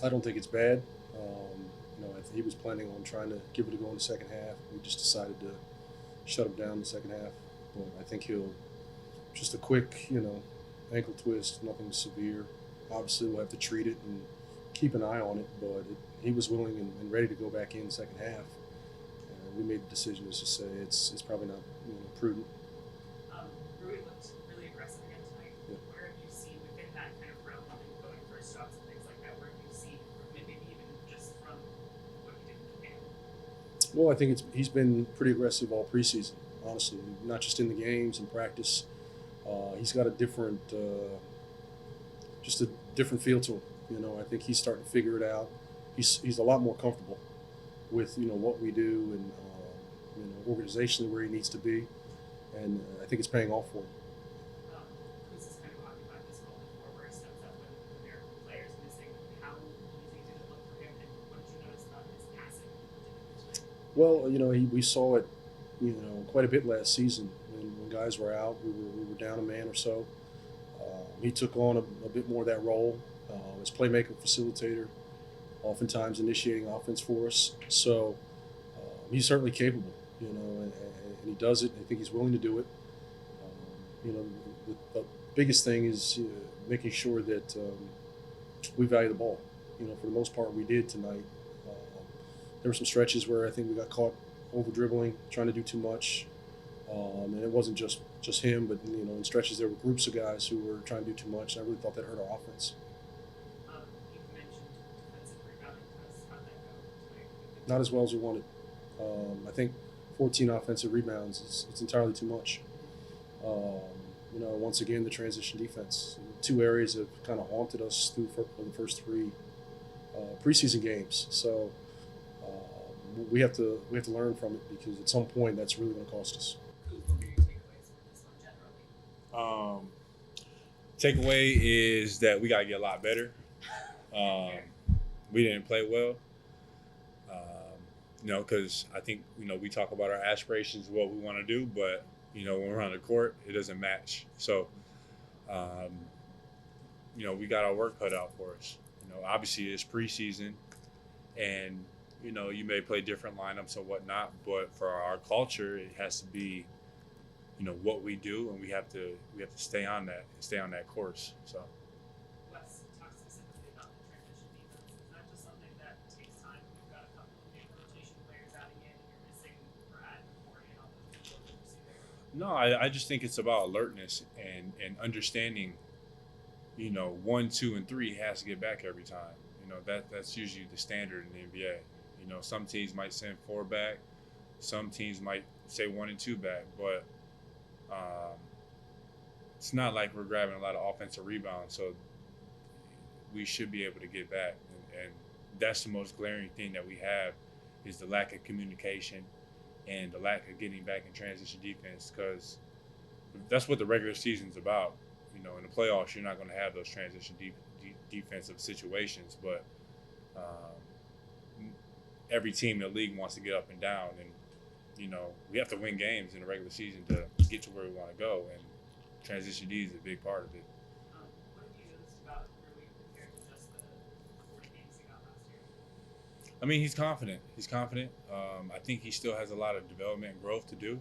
I don't think it's bad. He was planning on trying to give it a go in the second half. We just decided to shut him down in the second half. But I think he'll just a quick, ankle twist, nothing severe. Obviously, we'll have to treat it and keep an eye on it. But he was willing and ready to go back in the second half. And we made the decision to just say it's probably not prudent. Rui looked really aggressive again tonight. Yeah. Where have you seen within that kind of realm of going for shots and things like that? Where have you seen, maybe even just from what you did in camp? Well, I think he's been pretty aggressive all preseason, honestly, not just in the games and practice. He's got a different feel to him. I think he's starting to figure it out. He's a lot more comfortable with what we do and organizationally where he needs to be, and I think it's paying off for him. Who's kind of occupied this role before, where he steps up when there are players missing? How easy did it look for him, and what did you notice about his passing? Well, we saw it, quite a bit last season when guys were out. We were down a man or so. He took on a bit more of that role as playmaker, facilitator, oftentimes initiating offense for us. So he's certainly capable, and he does it. I think he's willing to do it. The biggest thing is making sure that we value the ball. For the most part, we did tonight. There were some stretches where I think we got caught over dribbling, trying to do too much. And it wasn't just him, but in stretches there were groups of guys who were trying to do too much. And I really thought that hurt our offense. You mentioned defensive rebounding. How'd that go tonight? Not as well as we wanted. I think 14 offensive rebounds it's entirely too much. Once again, the transition defense. Two areas have kind of haunted us through the first three preseason games. So we have to learn from it, because at some point that's really going to cost us. What were your takeaways from this one generally? Takeaway is that we got to get a lot better. We didn't play well. Because I think, we talk about our aspirations, what we want to do, but, when we're on the court, it doesn't match. So, we got our work cut out for us. Obviously it's preseason, and, you may play different lineups and whatnot, but for our culture, it has to be, what we do, and we have to stay on that course. So. Let's talk specifically about the transition defense. Is that just something that takes time? You've got a couple of big rotation players adding in, and you're missing Brad and Corey and all those people that you see there? No, I just think it's about alertness and understanding, 1, 2, and 3 has to get back every time. That's usually the standard in the NBA. Some teams might send 4 back, some teams might say 1 and 2 back, but it's not like we're grabbing a lot of offensive rebounds, so we should be able to get back. And that's the most glaring thing that we have, is the lack of communication and the lack of getting back in transition defense, because that's what the regular season's about. In the playoffs, you're not going to have those transition defensive situations, but every team in the league wants to get up and down, and we have to win games in the regular season to get to where we want to go, and transition D is a big part of it. What have you noticed about Rui compared to just the 40 games he got last year? I mean, he's confident. I think he still has a lot of development and growth to do.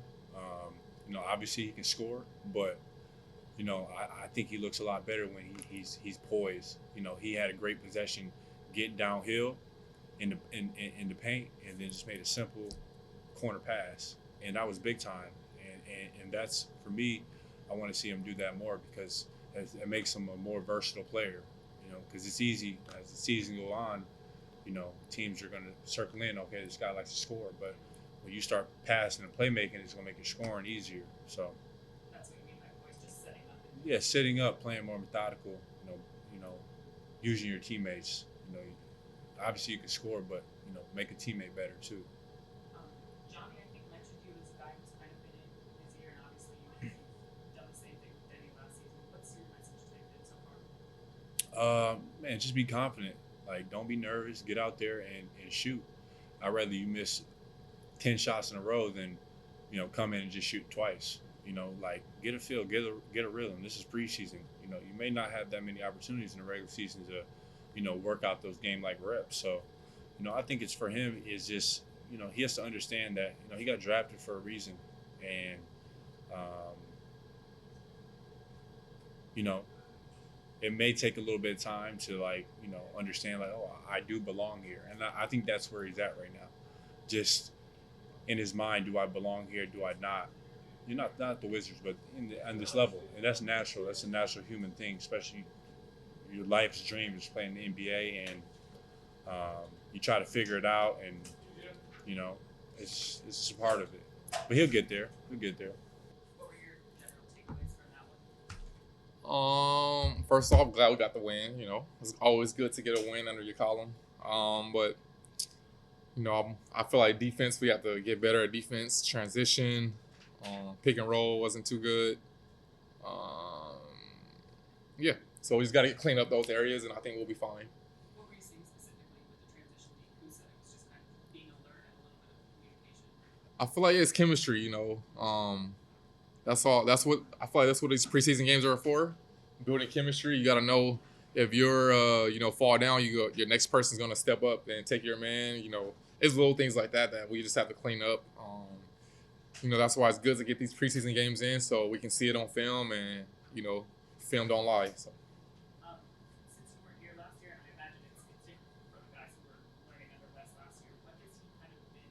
Obviously he can score, but I think he looks a lot better when he's poised. He had a great possession getting downhill in the paint, and then just made a simple corner pass, and that was big time. And that's, for me, I want to see him do that more, because it makes him a more versatile player. Because it's easy as the season go on. Teams are going to circle in. Okay, this guy likes to score, but when you start passing and playmaking, it's going to make your scoring easier. So. That's what you mean by voice, just setting up. Yeah, setting up, playing more methodical. Using your teammates. Obviously you can score, but make a teammate better too. Johnny, I think, mentioned you as a guy who's kind of been in his ear, and obviously you've done the same thing with Denny last season. What's your message to him so far? Man, just be confident. Like, don't be nervous. Get out there and shoot. I'd rather you miss 10 shots in a row than come in and just shoot twice. Get a feel, get a rhythm. This is preseason. You may not have that many opportunities in the regular season to work out those game-like reps. So, I think it's for him is just, he has to understand that, he got drafted for a reason. And, it may take a little bit of time to understand oh, I do belong here. And I think that's where he's at right now. Just in his mind, do I belong here? Do I not? You're not the Wizards, but on this level. And that's natural. That's a natural human thing, especially your life's dream is playing the NBA, and you try to figure it out, and, it's just a part of it. But he'll get there. He'll get there. What were your general takeaways from that one? First off, glad we got the win. It's always good to get a win under your column. But I feel like defense, we have to get better at defense. Transition, pick and roll wasn't too good. Yeah, so we just got to clean up those areas, and I think we'll be fine. What were you seeing specifically with the transition being Kuzma? It was just kind of being alert and a little bit of communication. I feel like it's chemistry. That's all. I feel like that's what these preseason games are for. Building chemistry. You got to know if you're, fall down, your next person's gonna step up and take your man. It's little things like that we just have to clean up. That's why it's good to get these preseason games in so we can see it on film, and film don't lie. So. Since you weren't here last year, and I imagine it's different for the guys who were learning under Wes last year, what has he kind of been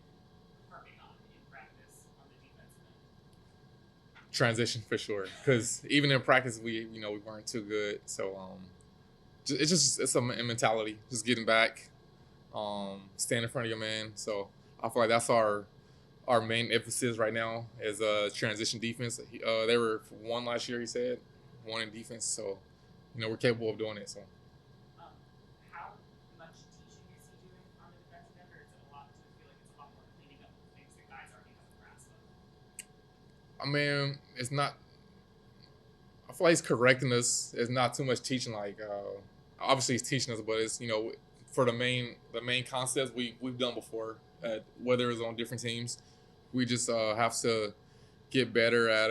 harping on in practice on the defensive end? Transition for sure, because even in practice we weren't too good. So it's a mentality, just getting back, stand in front of your man. So I feel like that's our main emphasis right now is transition defense. They were 1 last year, he said, 1 in defense. So we're capable of doing it. So How much teaching is he doing on the defensive end, or is it a lot? Do you feel like it's a lot more cleaning up the things that guys already have a grasp of? I mean, it's not. I feel like he's correcting us. It's not too much teaching. Obviously he's teaching us, but it's for the main concepts we've done before, whether it's on different teams. We just have to get better at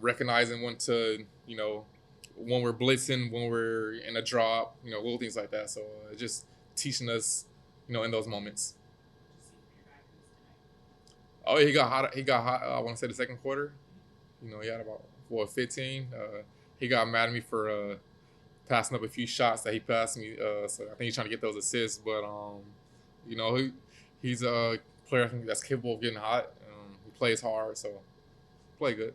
recognizing when we're blitzing, when we're in a drop, little things like that. So just teaching us, in those moments. What did you see from your guy Kuz tonight? Oh, he got hot. I want to say the second quarter. He had about 15. He got mad at me for passing up a few shots that he passed me. So I think he's trying to get those assists. But he's a player I think that's capable of getting hot. He plays hard, so play good.